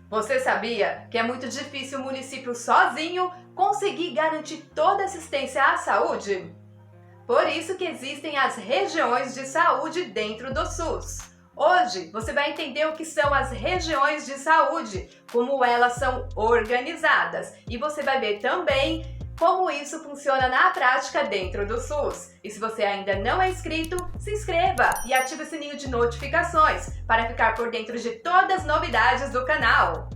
Você sabia que é muito difícil o município sozinho conseguir garantir toda a assistência à saúde? Por isso que existem as regiões de saúde dentro do SUS. Hoje você vai entender o que são as regiões de saúde, como elas são organizadas, e você vai ver também como isso funciona na prática dentro do SUS. E se você ainda não é inscrito, se inscreva e ative o sininho de notificações para ficar por dentro de todas as novidades do canal.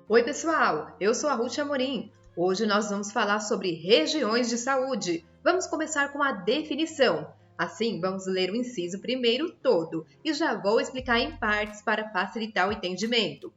Oi pessoal, eu sou a Ruth Amorim. Hoje nós vamos falar sobre regiões de saúde. Vamos começar com a definição. Assim, vamos ler o inciso primeiro todo e já vou explicar em partes para facilitar o entendimento.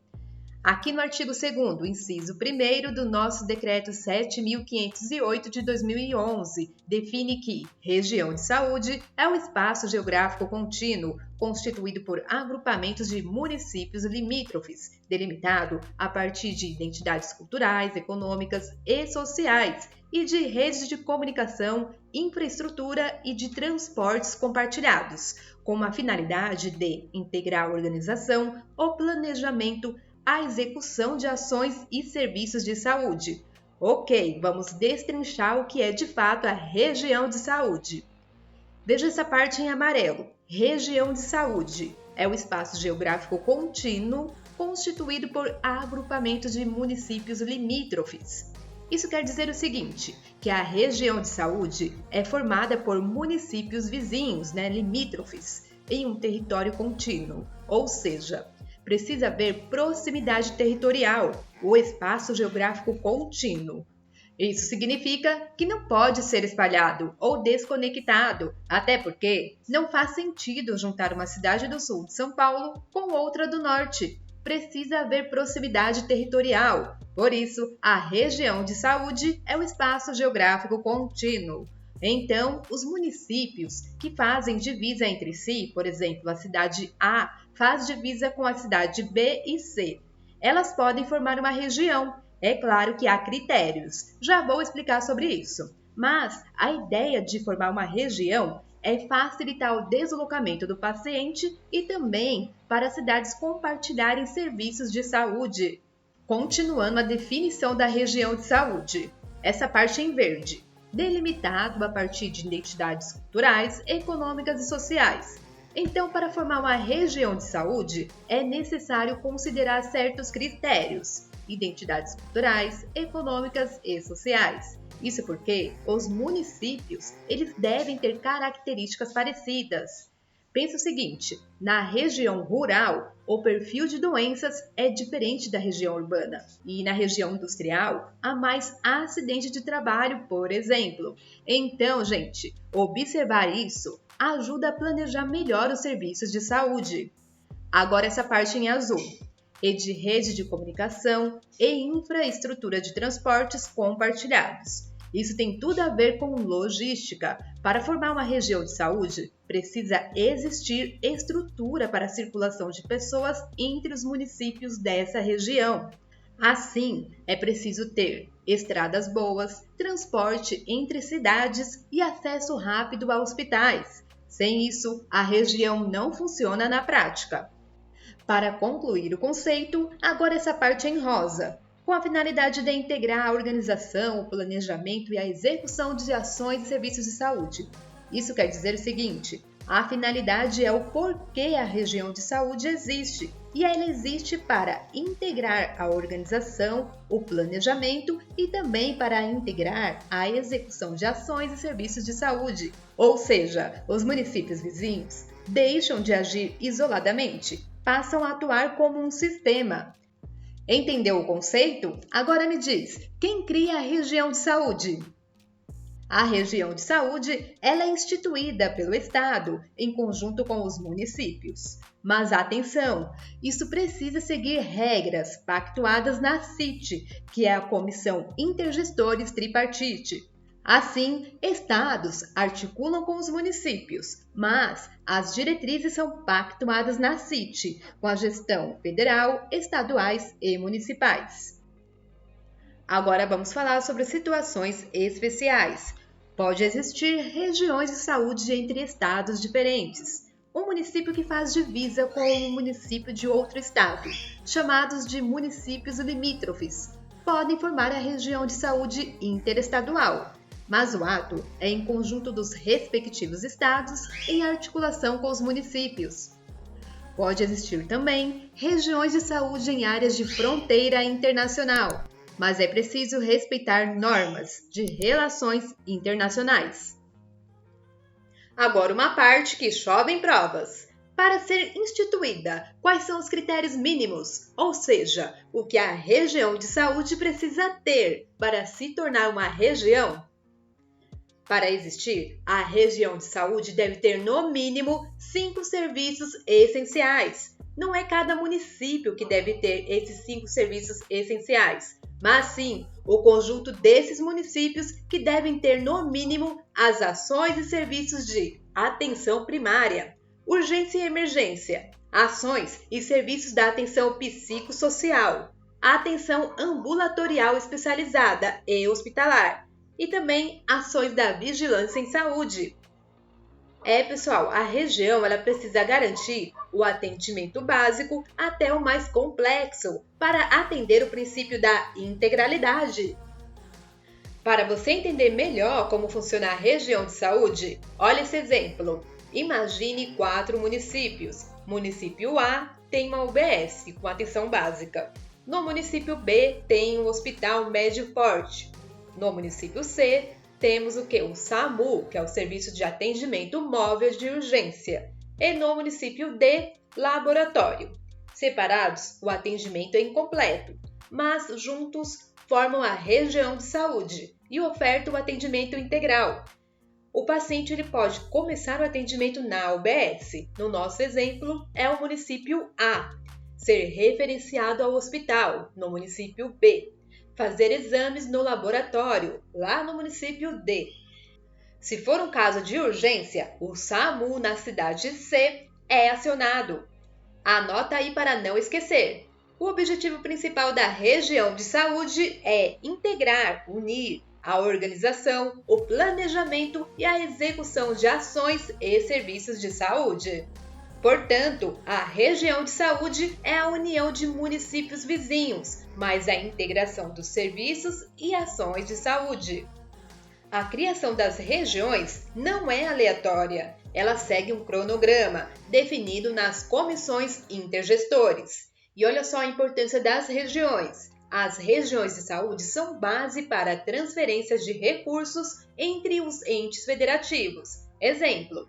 Aqui no artigo 2º, inciso 1º do nosso Decreto 7.508 de 2011, define que região de saúde é um espaço geográfico contínuo constituído por agrupamentos de municípios limítrofes, delimitado a partir de identidades culturais, econômicas e sociais e de redes de comunicação, infraestrutura e de transportes compartilhados, com a finalidade de integrar a organização, o planejamento, a execução de ações e serviços de saúde. Ok, vamos destrinchar o que é de fato a região de saúde. Veja essa parte em amarelo. Região de saúde é o espaço geográfico contínuo constituído por agrupamentos de municípios limítrofes. Isso quer dizer o seguinte, que a região de saúde é formada por municípios vizinhos, limítrofes, em um território contínuo, ou seja, precisa haver proximidade territorial, o espaço geográfico contínuo. Isso significa que não pode ser espalhado ou desconectado, até porque não faz sentido juntar uma cidade do sul de São Paulo com outra do norte. Precisa haver proximidade territorial. Por isso, a região de saúde é o espaço geográfico contínuo. Então, os municípios que fazem divisa entre si, por exemplo, a cidade A faz divisa com a cidade B e C. Elas podem formar uma região. É claro que há critérios. Já vou explicar sobre isso. Mas a ideia de formar uma região é facilitar o deslocamento do paciente e também para as cidades compartilharem serviços de saúde. Continuando a definição da região de saúde. Essa parte em verde. Delimitado a partir de identidades culturais, econômicas e sociais. Então, para formar uma região de saúde, é necessário considerar certos critérios: identidades culturais, econômicas e sociais. Isso porque os municípios, eles devem ter características parecidas. Pensa o seguinte, na região rural, o perfil de doenças é diferente da região urbana. E na região industrial, há mais acidente de trabalho, por exemplo. Então, gente, observar isso ajuda a planejar melhor os serviços de saúde. Agora essa parte em azul. E de rede de comunicação e infraestrutura de transportes compartilhados. Isso tem tudo a ver com logística. Para formar uma região de saúde, precisa existir estrutura para a circulação de pessoas entre os municípios dessa região. Assim, é preciso ter estradas boas, transporte entre cidades e acesso rápido a hospitais. Sem isso, a região não funciona na prática. Para concluir o conceito, agora essa parte em rosa, com a finalidade de integrar a organização, o planejamento e a execução de ações e serviços de saúde. Isso quer dizer o seguinte, a finalidade é o porquê a região de saúde existe, e ela existe para integrar a organização, o planejamento e também para integrar a execução de ações e serviços de saúde. Ou seja, os municípios vizinhos deixam de agir isoladamente, passam a atuar como um sistema. Entendeu o conceito? Agora me diz, quem cria a região de saúde? A região de saúde ela é instituída pelo Estado, em conjunto com os municípios. Mas atenção, isso precisa seguir regras pactuadas na CIT, que é a Comissão Intergestores Tripartite. Assim, estados articulam com os municípios, mas as diretrizes são pactuadas na CIT, com a gestão federal, estaduais e municipais. Agora vamos falar sobre situações especiais. Pode existir regiões de saúde entre estados diferentes. Um município que faz divisa com um município de outro estado, chamados de municípios limítrofes, podem formar a região de saúde interestadual, mas o ato é em conjunto dos respectivos estados em articulação com os municípios. Pode existir também regiões de saúde em áreas de fronteira internacional, mas é preciso respeitar normas de relações internacionais. Agora uma parte que chove em provas. Para ser instituída, quais são os critérios mínimos, ou seja, o que a região de saúde precisa ter para se tornar uma região? Para existir, a região de saúde deve ter no mínimo 5 serviços essenciais. Não é cada município que deve ter esses 5 serviços essenciais, mas sim o conjunto desses municípios que devem ter no mínimo as ações e serviços de atenção primária, urgência e emergência, ações e serviços da atenção psicossocial, atenção ambulatorial especializada e hospitalar, e também ações da vigilância em saúde. Pessoal, a região ela precisa garantir o atendimento básico até o mais complexo para atender o princípio da integralidade. Para você entender melhor como funciona a região de saúde, olha esse exemplo. Imagine 4 municípios. Município A tem uma UBS com atenção básica. No município B tem um hospital médio porte. No município C, temos o que? O SAMU, que é o Serviço de Atendimento Móvel de Urgência. E no município D, laboratório. Separados, o atendimento é incompleto, mas juntos formam a região de saúde e ofertam o atendimento integral. O paciente ele pode começar o atendimento na UBS. No nosso exemplo, é o município A. Ser referenciado ao hospital, no município B. Fazer exames no laboratório, lá no município D. Se for um caso de urgência, o SAMU na cidade C é acionado. Anota aí para não esquecer. O objetivo principal da região de saúde é integrar, unir a organização, o planejamento e a execução de ações e serviços de saúde. Portanto, a região de saúde é a união de municípios vizinhos, mais a integração dos serviços e ações de saúde. A criação das regiões não é aleatória, ela segue um cronograma definido nas comissões intergestores. E olha só a importância das regiões. As regiões de saúde são base para transferências de recursos entre os entes federativos. Exemplo: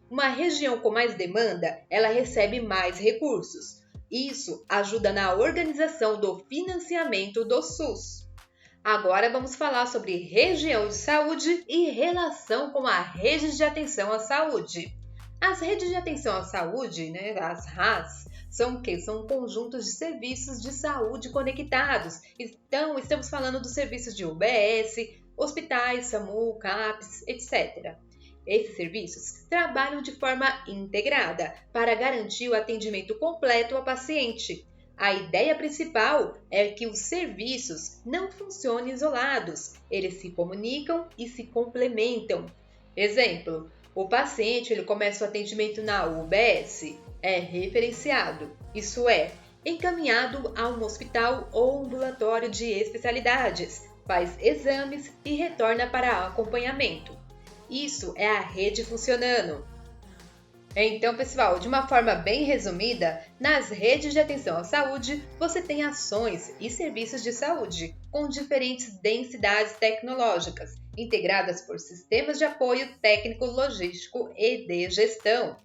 uma região com mais demanda, ela recebe mais recursos. Isso ajuda na organização do financiamento do SUS. Agora vamos falar sobre região de saúde e relação com a rede de atenção à saúde. As redes de atenção à saúde, as RAS, são o quê? São conjuntos de serviços de saúde conectados. Então, estamos falando dos serviços de UBS, hospitais, SAMU, CAPS, etc. Esses serviços trabalham de forma integrada para garantir o atendimento completo ao paciente. A ideia principal é que os serviços não funcionem isolados, eles se comunicam e se complementam. Exemplo: o paciente ele começa o atendimento na UBS, é referenciado, isso é, encaminhado a um hospital ou ambulatório de especialidades, faz exames e retorna para acompanhamento. Isso é a rede funcionando. Então, pessoal, de uma forma bem resumida, nas redes de atenção à saúde, você tem ações e serviços de saúde com diferentes densidades tecnológicas, integradas por sistemas de apoio técnico-logístico e de gestão.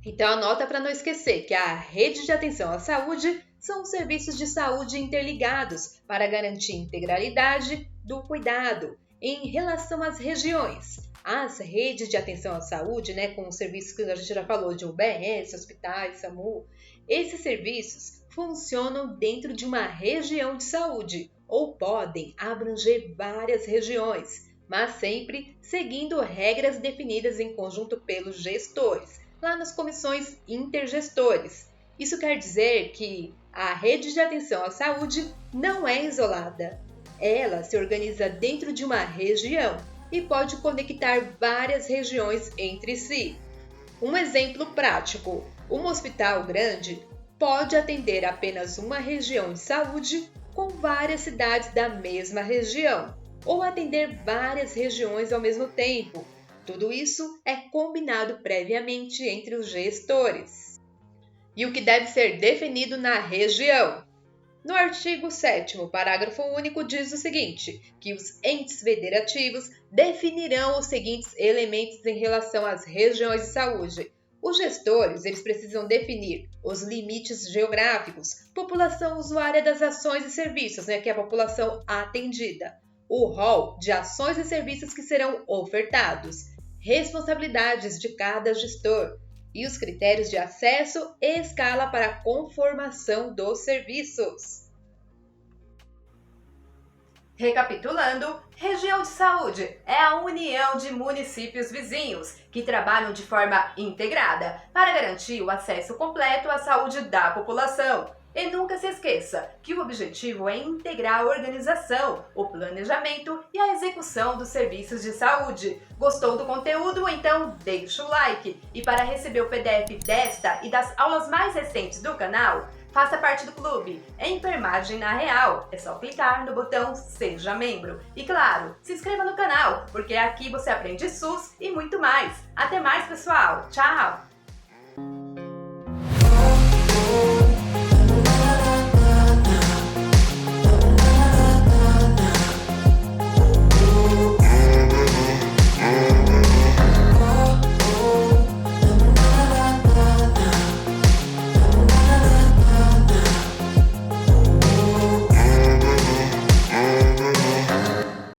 Então, anota para não esquecer que a rede de atenção à saúde são os serviços de saúde interligados para garantir a integralidade do cuidado. Em relação às regiões, as redes de atenção à saúde, com os serviços que a gente já falou, de UBS, hospitais, SAMU, esses serviços funcionam dentro de uma região de saúde ou podem abranger várias regiões, mas sempre seguindo regras definidas em conjunto pelos gestores, lá nas comissões intergestores. Isso quer dizer que a rede de atenção à saúde não é isolada. Ela se organiza dentro de uma região e pode conectar várias regiões entre si. Um exemplo prático: um hospital grande pode atender apenas uma região de saúde com várias cidades da mesma região, ou atender várias regiões ao mesmo tempo. Tudo isso é combinado previamente entre os gestores. E o que deve ser definido na região? No artigo 7º, parágrafo único, diz o seguinte, que os entes federativos definirão os seguintes elementos em relação às regiões de saúde. Os gestores, eles precisam definir os limites geográficos, população usuária das ações e serviços, que é a população atendida, o rol de ações e serviços que serão ofertados, responsabilidades de cada gestor e os critérios de acesso e escala para a conformação dos serviços. Recapitulando, região de saúde é a união de municípios vizinhos que trabalham de forma integrada para garantir o acesso completo à saúde da população. E nunca se esqueça que o objetivo é integrar a organização, o planejamento e a execução dos serviços de saúde. Gostou do conteúdo? Então deixa o like! E para receber o PDF desta e das aulas mais recentes do canal, faça parte do clube Enfermagem na Real. É só clicar no botão Seja Membro. E claro, se inscreva no canal, porque aqui você aprende SUS e muito mais. Até mais, pessoal! Tchau!